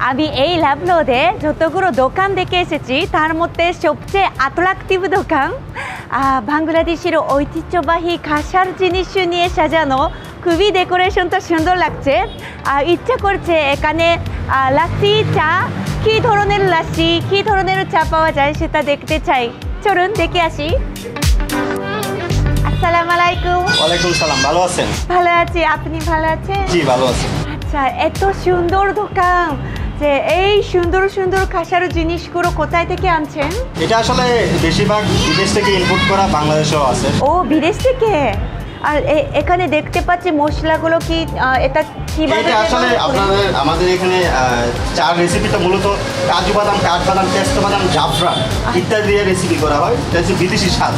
আমি এই লাভলোদে যতগুলো দোকান দেখে এসেছি তার মধ্যে সবচেয়ে অ্যাট্রাকটিভ দোকান বাংলাদেশের ঐতিহ্যবাহী খাসার জিনিস নিয়ে সাজানো খুবই ডেকোরেশনটা সুন্দর লাগছে ইচ্ছা করছে এখানে লাচ্ছি চা কী ধরনের লাচ্ছি কী ধরনের চা পাওয়া যায় সেটা দেখতে চাই চলুন দেখে আসি আসসালামু আলাইকুম ওয়ালাইকুম সালাম ভালো আছেন ভালো আছি আপনি ভালো আছেন জি ভালো আছি আচ্ছা এত সুন্দর দোকান যে এই সুন্দর সুন্দর খাসার জিনিসগুলো কোথায় থেকে আনছেন এটা আসলে বেশিরভাগ বিদেশ থেকে ইম্পোর্ট করা বাংলাদেশেও আছে ও বিদেশ থেকে আর এখানে দেখতে পাচ্ছি মশলাগুলো কি এটা কিভাবে এটা আসলে আপনাদের আমাদের এখানে চার রেসিপিটা মূলত কাজু বাদাম কাঠবাদাম পেস্তা বাদাম জাফরান ইত্যাদি দিয়ে রেসিপি করা হয় এটা হচ্ছে বিদেশি স্বাদ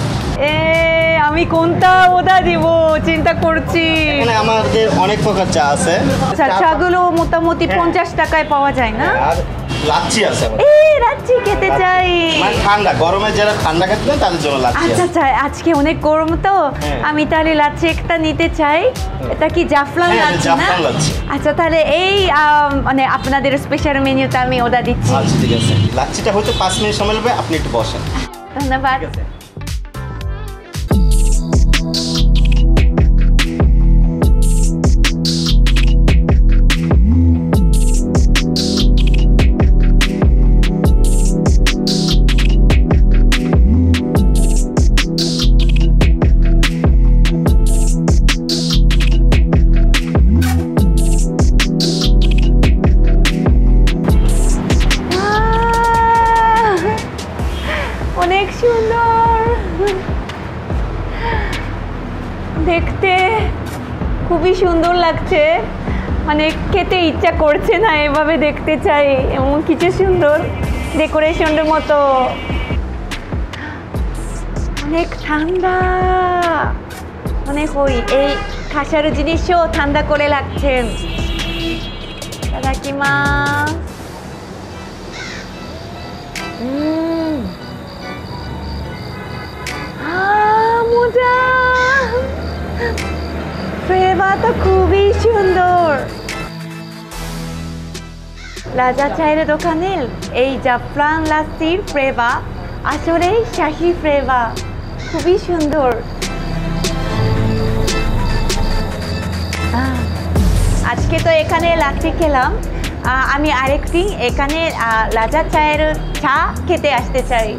আমি কোনটা ওটা দিব চিন্তা করছি এখানে আমাদের অনেক প্রকার চা আছে চাগুলো মোটামুটি 50 টাকায় পাওয়া যায় না আর লাচ্ছি আছে লাচ্ছি খেতে চাই মানে ঠান্ডা গরমে যারা ঠান্ডা খেতে তাদের জন্য লাচ্ছি আচ্ছা আচ্ছা আজকে অনেক গরম তো আমি তাহলে লাচ্ছি একটা নিতে চাই এটা কি জাফরান লাচ্ছি না আচ্ছা তাহলে এই মানে আপনাদের স্পেশাল মেনুটা আমি অর্ডার দিচ্ছি আচ্ছা ঠিক আছে লাচ্ছিটা হয়তো 5 মিনিট সময় লাগবে আপনি একটু বসেন ধন্যবাদ অনেক সুন্দর দেখতে খুবই সুন্দর লাগছে মানে খেতে ইচ্ছা করছে না এভাবে দেখতে চাই এমন কিছু সুন্দর ডেকোরেশনের মতো অনেক ঠান্ডা মনে হই এই খাসার জিনিসও ঠান্ডা করে লাগছে ইতাদাকিমাস মজা ফ্লেভারটা খুবই সুন্দর রাজা চায়ের দোকানের এই জাফরান লাচ্ছির ফ্লেভার আসলে শাহী ফ্লেভার খুবই সুন্দর আজকে তো এখানে লাচ্ছি খেলাম আমি আরেকদিন এখানে রাজা চায়ের চা খেতে আসতে চাই